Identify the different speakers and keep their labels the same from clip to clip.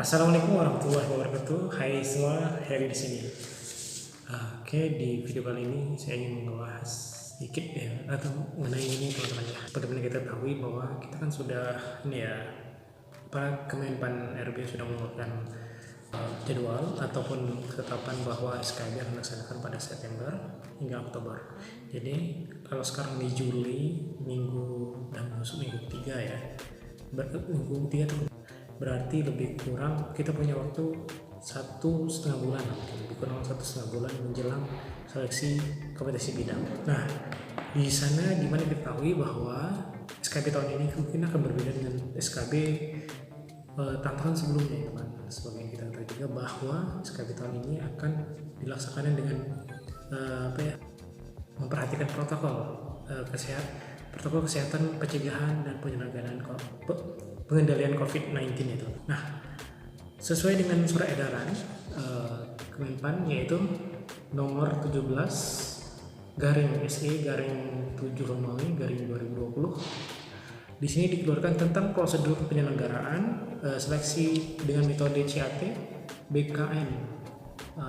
Speaker 1: Assalamualaikum warahmatullahi wabarakatuh. Hai semua, Heri di sini. Oke, di video kali ini saya ingin membahas sedikit ya atau mengenai ini teman-teman ya. Bagaimana kita tahu bahwa kita kan sudah ini ya, para Kemenpan RB sudah mengeluarkan jadwal ataupun ketetapan bahwa SKB akan dilaksanakan pada September hingga Oktober. Jadi kalau sekarang di Juli minggu dan masuk minggu ketiga ya, minggu ketiga itu berarti lebih kurang kita punya waktu 1,5 bulan, lebih kurang 1,5 bulan menjelang seleksi kompetisi bidang. Nah, di sana dimana diketahui bahwa SKB tahun ini mungkin akan berbeda dengan SKB tahun sebelumnya, teman. Sebagai kita tahu juga bahwa SKB tahun ini akan dilaksanakan dengan memperhatikan protokol kesehatan pencegahan dan penyelenggaraan pengendalian COVID-19 itu. Nah, sesuai dengan surat edaran Kemenpan yaitu nomor 17/SE/7 Romawi /2020. Di sini dikeluarkan tentang prosedur penyelenggaraan seleksi dengan metode CAT BKN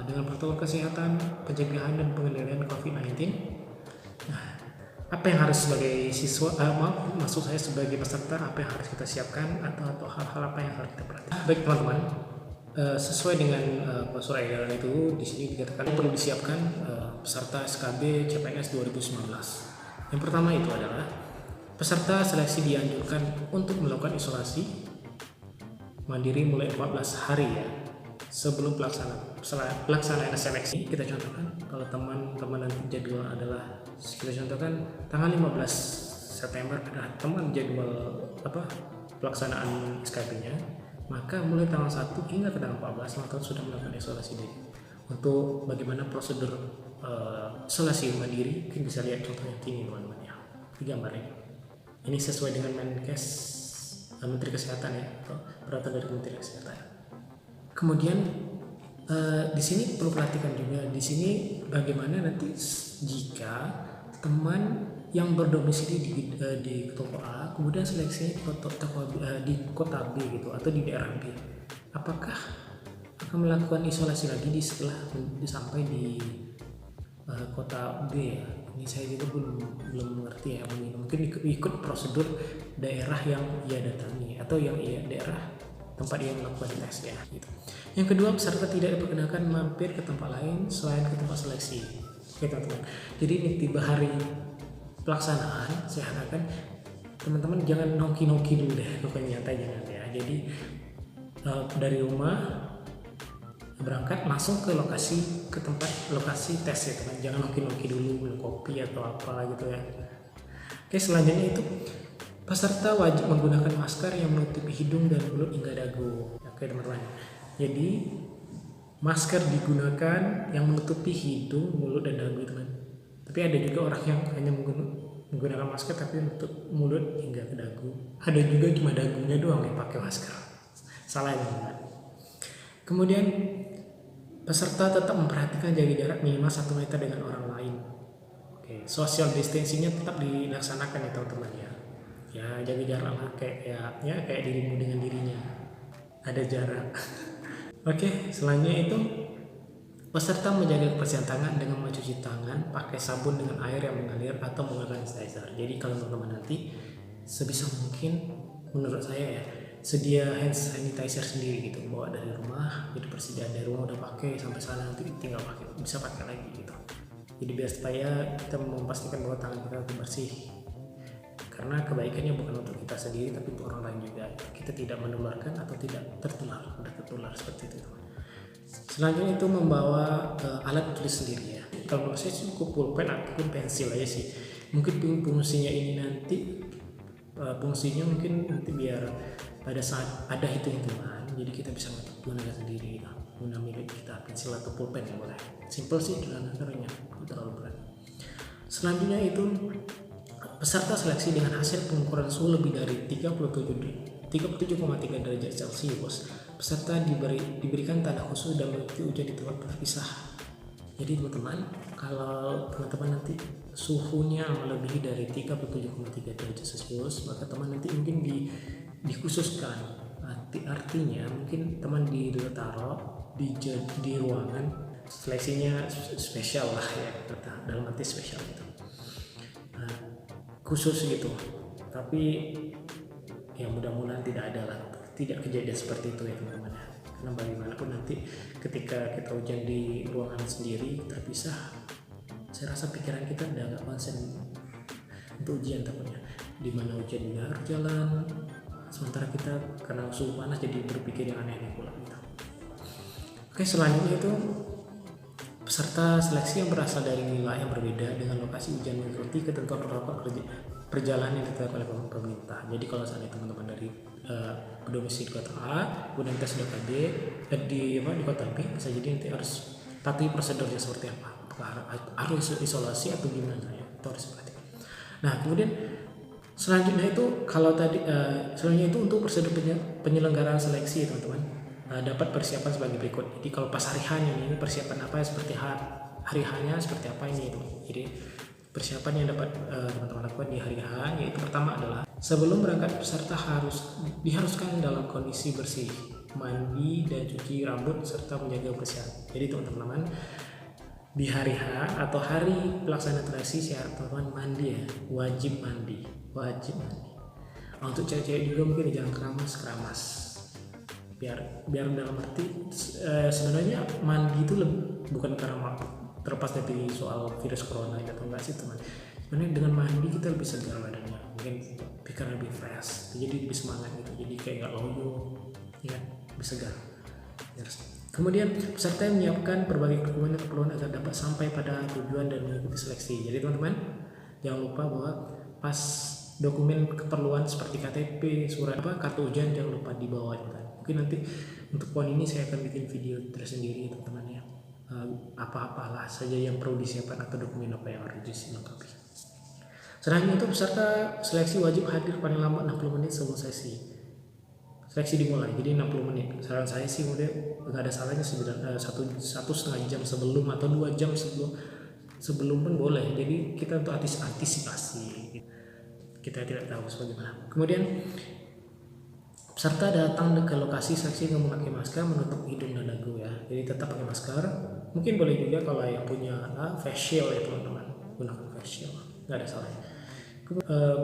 Speaker 1: dengan protokol kesehatan pencegahan dan pengendalian COVID-19. Nah, apa yang harus sebagai siswa, maksud saya sebagai peserta, apa yang harus kita siapkan atau hal-hal apa yang harus kita perhatikan? Baik teman-teman, sesuai dengan surat edaran itu di sini dikatakan perlu disiapkan peserta SKB CPNS 2019. Yang pertama itu adalah peserta seleksi dianjurkan untuk melakukan isolasi mandiri mulai 14 hari ya sebelum pelaksanaan seleksi. Kita contohkan kalau teman-teman nanti jadwal adalah, kita contohkan tanggal 15 September adalah teman jadwal pelaksanaan SKB-nya, maka mulai tanggal 1 hingga ke tanggal 14 maka sudah melakukan isolasi diri. Untuk bagaimana prosedur isolasi mandiri, mungkin bisa lihat contohnya ini teman-teman ya, di gambar ini. Ini sesuai dengan Menkes Menteri Kesehatan ya, atau peraturan dari Menteri Kesehatan. Kemudian di sini perlu perhatikan juga di sini bagaimana nanti jika teman yang berdomisili di toko A kemudian seleksi di kota B gitu atau di daerah B, apakah akan melakukan isolasi lagi setelah sampai di kota B ya? Ini saya juga belum mengerti ya, mungkin ikut prosedur daerah yang ia datangi atau yang daerah tempat ia melakukan tes ya gitu. Yang kedua, peserta tidak diperkenakan mampir ke tempat lain selain ke tempat seleksi. Oke teman-teman, jadi ini tiba hari pelaksanaan saya harapkan teman-teman jangan noki-noki dulu deh, pokoknya nyantai jangan ya. Jadi dari rumah berangkat langsung ke tempat lokasi tes ya teman, jangan noki-noki dulu minum kopi atau apa gitu ya. Oke, selanjutnya itu peserta wajib menggunakan masker yang menutupi hidung dan mulut hingga dagu. Oke teman-teman, jadi masker digunakan yang menutupi hidung, mulut dan dagu teman. Tapi ada juga orang yang hanya menggunakan masker tapi menutup mulut hingga ke dagu. Ada juga cuma dagunya doang yang pakai masker. Salah ya teman. Kemudian peserta tetap memperhatikan jaga jarak minimal 1 meter dengan orang lain. Oke, social distancingnya tetap dilaksanakan ya teman-teman ya. Ya jaga jarak lah kayak dirimu dengan dirinya, ada jarak. Oke, selanjutnya itu peserta menjaga kebersihan tangan dengan mencuci tangan pakai sabun dengan air yang mengalir atau menggunakan sanitizer. Jadi kalau teman-teman nanti sebisa mungkin menurut saya ya sedia hand sanitizer sendiri gitu, bawa dari rumah, jadi persediaan dari rumah udah pakai sampai sana nanti tinggal bisa pakai lagi gitu. Jadi biar supaya kita memastikan bahwa tangan kita tetap bersih, karena kebaikannya bukan untuk kita sendiri tapi untuk orang lain juga. Kita tidak menularkan atau tidak tertular seperti itu. Selanjutnya itu membawa alat tulis sendiri ya. Kalau menurut saya cukup pulpen ataupun pensil aja sih. Mungkin fungsinya ini nanti mungkin nanti biar pada saat ada hitung-hitungan jadi kita bisa menggunakan sendiri guna milik kita, pensil atau pulpen yang boleh. Simple sih dengan caranya, tidak terlalu berat. Selanjutnya itu peserta seleksi dengan hasil pengukuran suhu lebih dari 37,3 derajat Celcius. Peserta diberikan tanda khusus dan mengikuti ujian di tempat terpisah. Jadi teman-teman, kalau teman-teman nanti suhunya melebihi dari 37,3 derajat Celcius, maka teman nanti mungkin dikhususkan Artinya mungkin teman ditaruh di ruangan seleksinya spesial lah ya, dalam arti spesial gitu, khusus gitu. Tapi ya mudah-mudahan tidak ada lah, tidak kejadian seperti itu ya teman-teman. Karena bagaimanapun nanti ketika kita ujian di ruangan sendiri terpisah, saya rasa pikiran kita udah gak konsen untuk ujian takutnya, dimana ujian harus jalan, sementara kita karena suhu panas jadi berpikir yang aneh-aneh pula gitu. Oke, selanjutnya itu peserta seleksi yang berasal dari wilayah yang berbeda dengan lokasi ujian mengikuti ketentuan protokol perjalanan yang ditetapkan oleh pemerintah. Jadi kalau seandainya teman-teman dari berdomisili di kota A, kemudian tes di kota B, di kota B, bisa jadi nanti harus patuhi prosedurnya seperti apa. Apakah harus isolasi atau gimana ya? Itu harus perhatikan. Nah, kemudian selanjutnya itu kalau tadi selanjutnya itu untuk prosedur penyelenggaraan seleksi ya teman-teman, dapat persiapan sebagai berikut. Jadi kalau pas hari H-nya ini persiapan apa, seperti hari H-nya seperti apa ini itu. Jadi persiapan yang dapat teman-teman lakukan di hari H, yaitu pertama adalah sebelum berangkat peserta diharuskan dalam kondisi bersih, mandi dan cuci rambut serta menjaga kebersihan. Jadi teman-teman di hari H atau hari pelaksanaan seleksi teman-teman mandi ya, wajib mandi. Untuk cewek-cewek juga mungkin jangan keramas biar dalam arti sebenarnya mandi itu bukan karena terlepas dari soal virus corona atau enggak sih teman. Sebenarnya dengan mandi kita lebih segar badannya, mungkin pikiran lebih fresh, jadi lebih semangat gitu, jadi kayak nggak loyo ya, lebih segar. Kemudian peserta yang menyiapkan berbagai keperluan agar dapat sampai pada tujuan dan mengikuti seleksi. Jadi teman-teman jangan lupa bahwa pas dokumen keperluan seperti KTP, surat kartu ujian jangan lupa dibawa. Mungkin nanti untuk poin ini saya akan bikin video tersendiri teman-teman ya, apa-apalah saja yang perlu disiapkan atau dokumen apa yang harus dilengkapi. Selanjutnya itu peserta seleksi wajib hadir paling lambat 60 menit sebelum seleksi dimulai. Jadi 60 menit. Saran saya sih udah nggak ada salahnya satu setengah jam sebelum atau 2 jam sebelum pun boleh. Jadi kita untuk antisipasi. Kita tidak tahu bagaimana. Kemudian peserta datang ke lokasi seleksi dengan memakai masker menutup hidung dan dagu ya. Jadi tetap pakai masker. Mungkin boleh juga kalau yang punya face shield ya teman-teman, gunakan face shield. Nggak ada salahnya.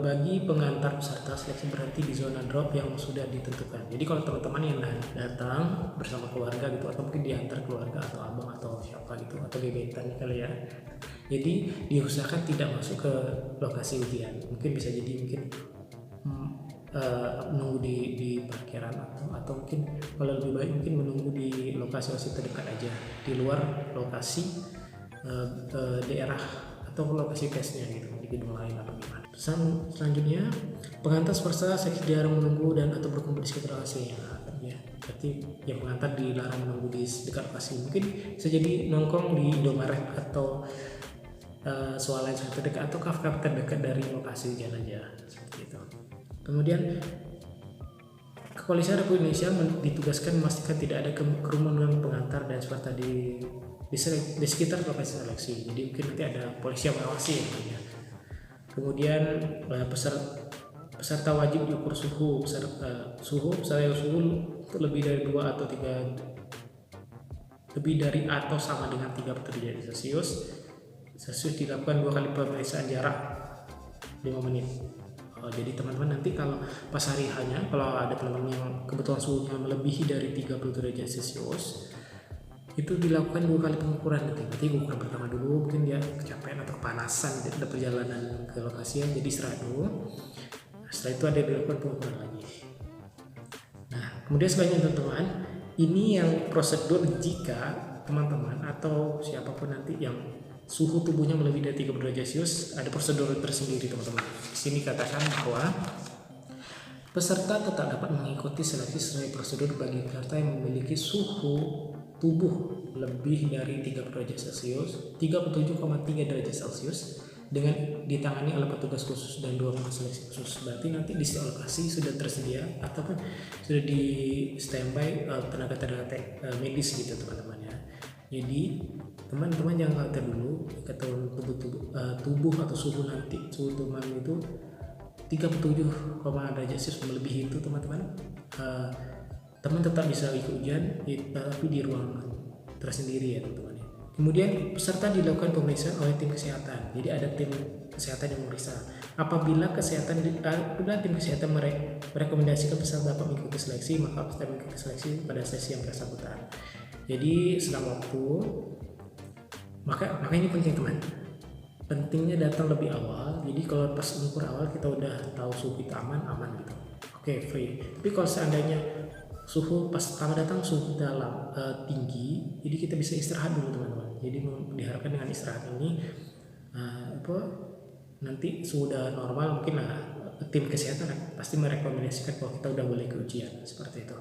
Speaker 1: Bagi pengantar peserta seleksi berhenti di zona drop yang sudah ditentukan. Jadi kalau teman-teman yang datang bersama keluarga gitu, atau mungkin diantar keluarga atau abang atau siapa gitu, atau gebetan kali ya, jadi diusahakan tidak masuk ke lokasi ujian. Mungkin bisa jadi menunggu di parkiran atau mungkin kalau lebih baik mungkin menunggu di lokasi terdekat aja, di luar lokasi daerah atau lokasi tesnya gitu, di gedung lain atau gimana. Pesan selanjutnya, pengantar peserta seleksi dilarang menunggu dan atau berkumpul di sekitar lokasi ya. Berarti yang pengantar dilarang menunggu di dekat lokasi. Mungkin bisa jadi nongkrong di Indomaret atau swalayan terdekat atau kafe terdekat dari lokasi ujian aja seperti itu. Kemudian Kepolisian Republik Indonesia ditugaskan memastikan tidak ada kerumunan pengantar dan peserta di sekitar lokasi seleksi. Jadi mungkin nanti ada polisi yang mengawasi ya. Kemudian peserta wajib diukur suhu lebih dari 2 atau 3 lebih dari atau sama dengan 30 derajat Celcius dilakukan 2 kali pemeriksaan jarak 5 menit. Jadi teman-teman nanti kalau pas hari hanya kalau ada teman-teman yang kebetulan suhunya melebihi dari 30 derajat Celcius itu dilakukan 2 kali pengukuran. Nanti ukuran pertama dulu mungkin dia kecapean atau kepanasan di perjalanan ke lokasi, jadi istirahat dulu. Setelah itu ada dilakukan pengukuran lagi. Nah kemudian selanjutnya teman-teman, ini yang prosedur jika teman-teman atau siapapun nanti yang suhu tubuhnya melebihi dari 30 derajat Celcius, ada prosedur tersendiri teman-teman. Di sini katakan bahwa peserta tetap dapat mengikuti seleksi sesuai prosedur bagi peserta yang memiliki suhu tubuh lebih dari 30 derajat Celcius, 37,3 derajat Celcius dengan ditangani oleh petugas khusus dan 2 seleksi khusus. Berarti nanti di setiap lokasi sudah tersedia ataupun sudah di standby tenaga medis gitu teman-teman ya. Jadi teman-teman jangan khawatir dulu ketahuan tubuh atau suhu tubuh itu 37, derajat Celcius melebihi itu teman-teman. teman tetap bisa ikut ujian tapi di ruangan tersendiri ya teman-teman. Kemudian peserta dilakukan pemeriksaan oleh tim kesehatan. Jadi ada tim kesehatan yang memeriksa. Apabila tim kesehatan merekomendasikan peserta dapat mengikuti seleksi, maka peserta mengikuti seleksi pada sesi yang bersangkutan. Jadi selang waktu, maka ini penting teman. Pentingnya datang lebih awal. Jadi kalau pas ukur awal kita udah tahu suhu kita aman gitu. Oke, free. Tapi kalau seandainya suhu pas pertama datang suhu dalam tinggi, jadi kita bisa istirahat dulu teman-teman. Jadi diharapkan dengan istirahat ini nanti suhu udah normal, mungkin tim kesehatan pasti merekomendasikan bahwa kita udah boleh ke ujian seperti itu.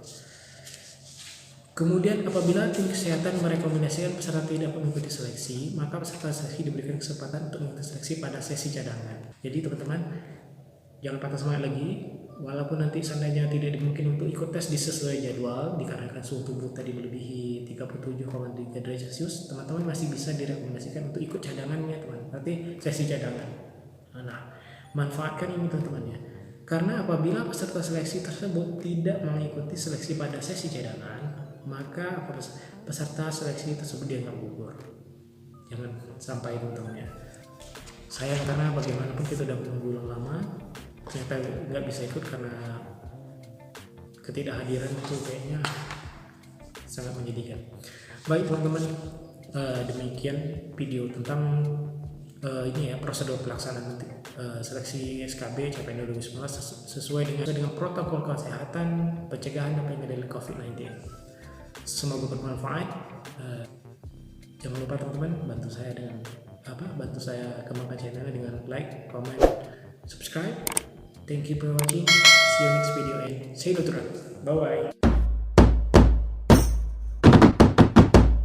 Speaker 1: Kemudian apabila tim kesehatan merekomendasikan peserta tidak mengikuti seleksi, maka peserta seleksi diberikan kesempatan untuk mengikuti seleksi pada sesi cadangan. Jadi teman-teman jangan patah semangat lagi. Walaupun nanti seandainya tidak dimungkinkan untuk ikut tes sesuai jadwal dikarenakan suhu tubuh tadi melebihi 37,3 derajat Celcius, teman-teman masih bisa direkomendasikan untuk ikut cadangannya teman. Berarti sesi cadangan. Nah, manfaatkan ini teman-teman ya. Karena apabila peserta seleksi tersebut tidak mengikuti seleksi pada sesi cadangan, maka peserta seleksi tersebut dianggap gugur. Jangan sampai teman-teman ya. Sayang karena bagaimanapun kita sudah menunggu lama, ternyata nggak bisa ikut karena ketidakhadiran itu kayaknya sangat menyedihkan. Baik teman-teman, demikian video tentang ini ya, prosedur pelaksanaan seleksi SKB CPNS 2019 sesuai dengan protokol kesehatan pencegahan dan pengendalian COVID-19. Semoga bermanfaat. Jangan lupa teman-teman bantu saya kembangkan channelnya dengan like, comment, subscribe. Thank you for watching. See you next video and say no to run. Bye bye.